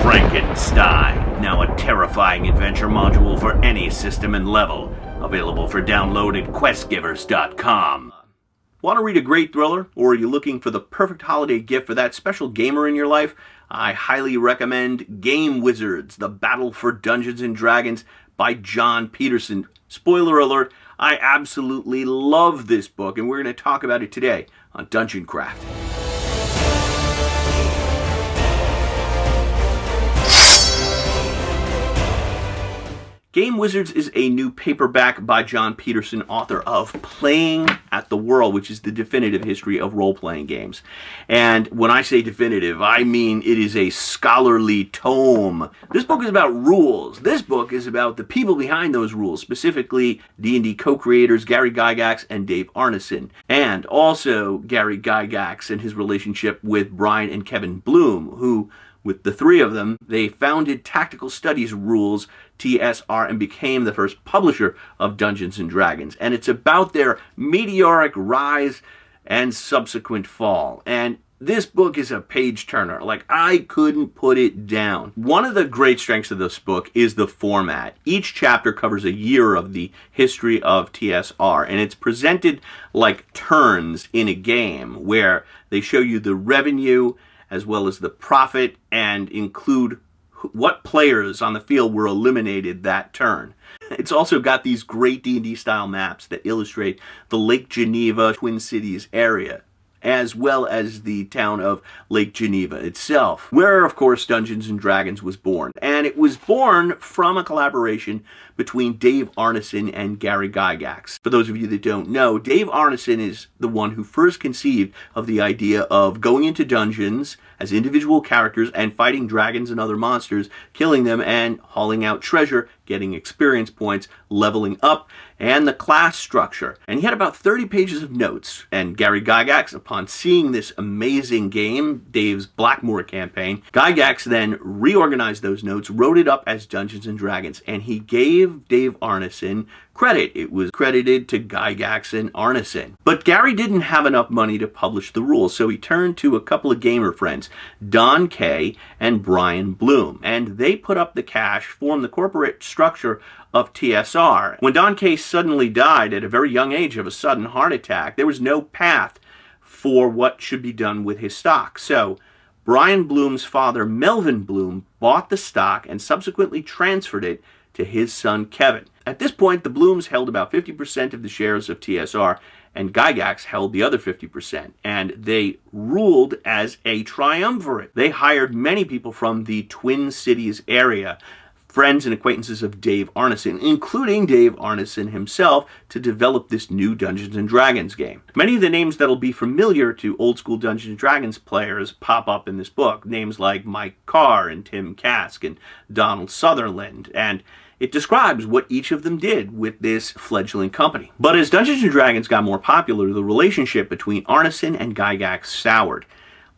Frankenstein, now a terrifying adventure module for any system and level. Available for download at questgivers.com. Want to read a great thriller, or are you looking for the perfect holiday gift for that special gamer in your life? I highly recommend Game Wizards, The Battle for Dungeons & Dragons by Jon Peterson. Spoiler alert, I absolutely love this book, and we're going to talk about it today on Dungeon Craft. Game Wizards is a new paperback by Jon Peterson, author of Playing at the World, which is the definitive history of role-playing games. And when I say definitive, I mean it is a scholarly tome. This book is about rules. This book is about the people behind those rules, specifically D&D co-creators Gary Gygax and Dave Arneson, and also Gary Gygax and his relationship with Brian and Kevin Bloom, who, with the three of them, they founded Tactical Studies Rules, TSR, and became the first publisher of Dungeons & Dragons. And it's about their meteoric rise and subsequent fall. And this book is a page-turner. Like, I couldn't put it down. One of the great strengths of this book is the format. Each chapter covers a year of the history of TSR, and it's presented like turns in a game where they show you the revenue as well as the profit and include what players on the field were eliminated that turn. It's also got these great D&D style maps that illustrate the Lake Geneva, Twin Cities area, as well as the town of Lake Geneva itself, where, of course, Dungeons & Dragons was born. And it was born from a collaboration between Dave Arneson and Gary Gygax. For those of you that don't know, Dave Arneson is the one who first conceived of the idea of going into dungeons as individual characters and fighting dragons and other monsters, killing them and hauling out treasure, getting experience points, leveling up, and the class structure. And he had about 30 pages of notes. And Gary Gygax, upon seeing this amazing game, Dave's Blackmoor campaign, Gygax then reorganized those notes, wrote it up as Dungeons & Dragons, and he gave Dave Arneson credit. It was credited to Gygax and Arneson. But Gary didn't have enough money to publish the rules, so he turned to a couple of gamer friends, Don Kay and Brian Bloom, and they put up the cash, formed the corporate structure of TSR. When Don Kay suddenly died at a very young age of a sudden heart attack, there was no path for what should be done with his stock. So Brian Bloom's father, Melvin Bloom, bought the stock and subsequently transferred it to his son, Kevin. At this point, the Blooms held about 50% of the shares of TSR, and Gygax held the other 50%, and they ruled as a triumvirate. They hired many people from the Twin Cities area, friends and acquaintances of Dave Arneson, including Dave Arneson himself, to develop this new Dungeons & Dragons game. Many of the names that'll be familiar to old-school Dungeons & Dragons players pop up in this book. Names like Mike Carr and Tim Kask and Donald Sutherland, and it describes what each of them did with this fledgling company. But as Dungeons & Dragons got more popular, the relationship between Arneson and Gygax soured.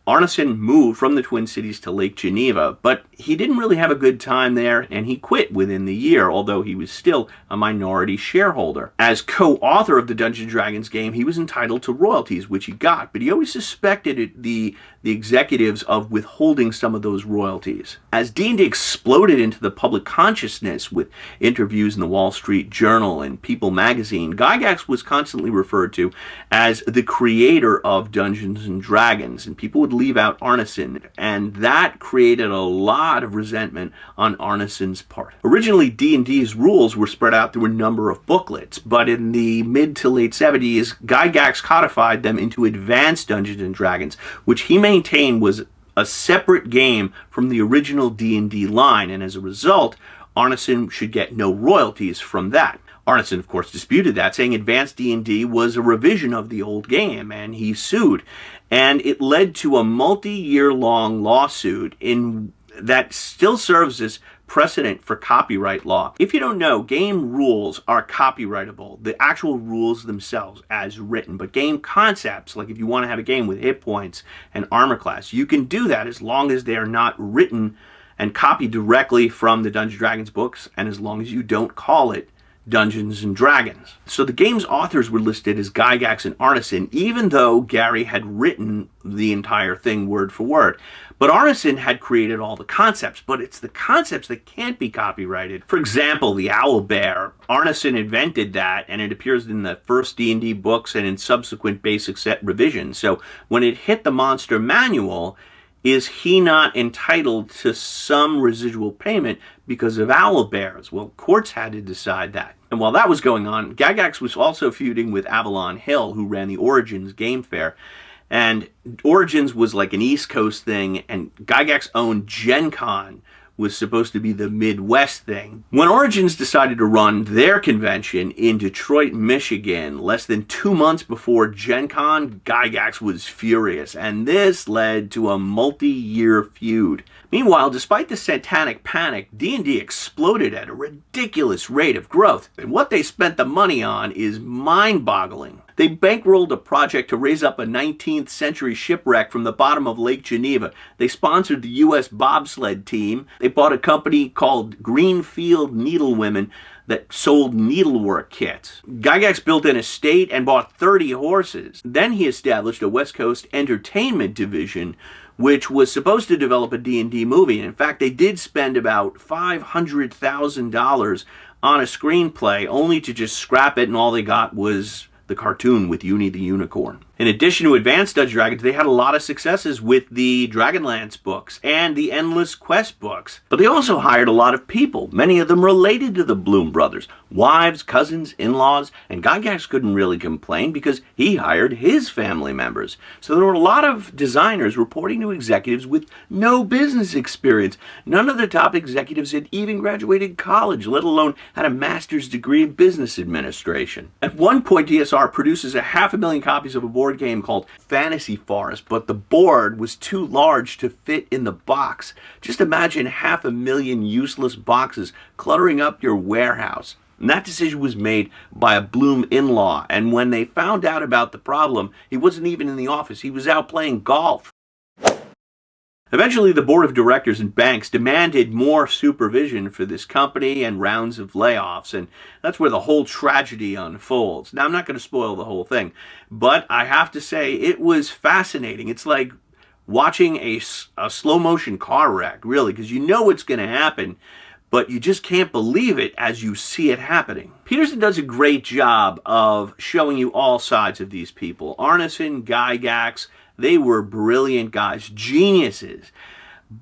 Arneson moved from the Twin Cities to Lake Geneva, but he didn't really have a good time there, and he quit within the year, although he was still a minority shareholder. As co-author of the Dungeons & Dragons game, he was entitled to royalties, which he got, but he always suspected the executives of withholding some of those royalties. As D&D exploded into the public consciousness with interviews in the Wall Street Journal and People magazine, Gygax was constantly referred to as the creator of Dungeons & Dragons, and people would leave out Arneson, and that created a lot of resentment on Arneson's part. Originally, D&D's rules were spread out through a number of booklets, but in the mid to late 70s, Gygax codified them into Advanced Dungeons & Dragons, which he maintained was a separate game from the original D&D line, and as a result, Arneson should get no royalties from that. Arneson, of course, disputed that, saying Advanced D&D was a revision of the old game, and he sued. And it led to a multi-year-long lawsuit that still serves as precedent for copyright law. If you don't know, game rules are copyrightable, the actual rules themselves as written, but game concepts, like if you want to have a game with hit points and armor class, you can do that as long as they are not written and copied directly from the Dungeons & Dragons books, and as long as you don't call it Dungeons and Dragons. So the game's authors were listed as Gygax and Arneson, even though Gary had written the entire thing word for word. But Arneson had created all the concepts, but it's the concepts that can't be copyrighted. For example, the owl bear. Arneson invented that, and it appears in the first D&D books and in subsequent basic set revisions. So when it hit the monster manual, is he not entitled to some residual payment because of owl bears? Well, courts had to decide that. And while that was going on, Gygax was also feuding with Avalon Hill, who ran the Origins game fair. And Origins was like an East Coast thing, and Gygax owned Gen Con, was supposed to be the Midwest thing. When Origins decided to run their convention in Detroit, Michigan, less than 2 months before Gen Con, Gygax was furious, and this led to a multi-year feud. Meanwhile, despite the satanic panic, D&D exploded at a ridiculous rate of growth, and what they spent the money on is mind-boggling. They bankrolled a project to raise up a 19th century shipwreck from the bottom of Lake Geneva. They sponsored the U.S. bobsled team. They bought a company called Greenfield Needlewomen that sold needlework kits. Gygax built an estate and bought 30 horses. Then he established a West Coast entertainment division, which was supposed to develop a D&D movie. And in fact, they did spend about $500,000 on a screenplay, only to just scrap it, and all they got was the cartoon with Uni the Unicorn. In addition to Advanced Dungeons & Dragons, they had a lot of successes with the Dragonlance books and the Endless Quest books. But they also hired a lot of people, many of them related to the Bloom brothers, wives, cousins, in-laws, and Gygax couldn't really complain because he hired his family members. So there were a lot of designers reporting to executives with no business experience. None of the top executives had even graduated college, let alone had a master's degree in business administration. At one point, TSR produces 500,000 copies of a board game called Fantasy Forest, but the board was too large to fit in the box. Just imagine 500,000 useless boxes cluttering up your warehouse. And that decision was made by a Bloom in-law, and when they found out about the problem, he wasn't even in the office. He was out playing golf. Eventually, the board of directors and banks demanded more supervision for this company and rounds of layoffs, and that's where the whole tragedy unfolds. Now, I'm not going to spoil the whole thing, but I have to say it was fascinating. It's like watching a slow-motion car wreck, really, because you know what's going to happen, but you just can't believe it as you see it happening. Peterson does a great job of showing you all sides of these people. Arneson, Gygax, they were brilliant guys, geniuses,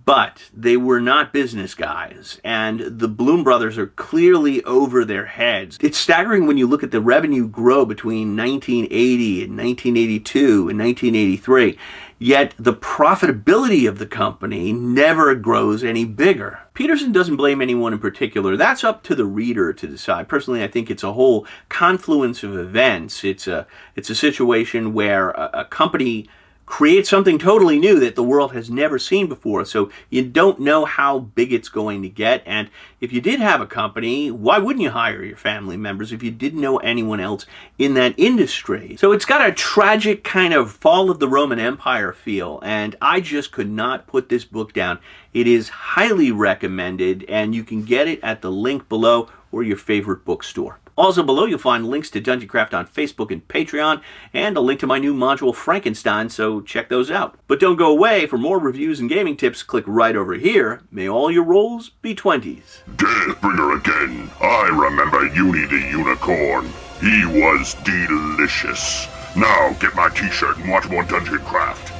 but they were not business guys, and the Bloom brothers are clearly over their heads. It's staggering when you look at the revenue grow between 1980 and 1982 and 1983, yet the profitability of the company never grows any bigger. Peterson doesn't blame anyone in particular. That's up to the reader to decide. Personally, I think it's a whole confluence of events. It's a situation where a company create something totally new that the world has never seen before. So you don't know how big it's going to get. And if you did have a company, why wouldn't you hire your family members if you didn't know anyone else in that industry? So it's got a tragic kind of fall of the Roman Empire feel. And I just could not put this book down. It is highly recommended, and you can get it at the link below or your favorite bookstore. Also below, you'll find links to Dungeon Craft on Facebook and Patreon, and a link to my new module, Frankenstein, so check those out. But don't go away. For more reviews and gaming tips, click right over here. May all your rolls be 20s. Deathbringer again. I remember Uni the Unicorn. He was delicious. Now get my t-shirt and watch more Dungeon Craft.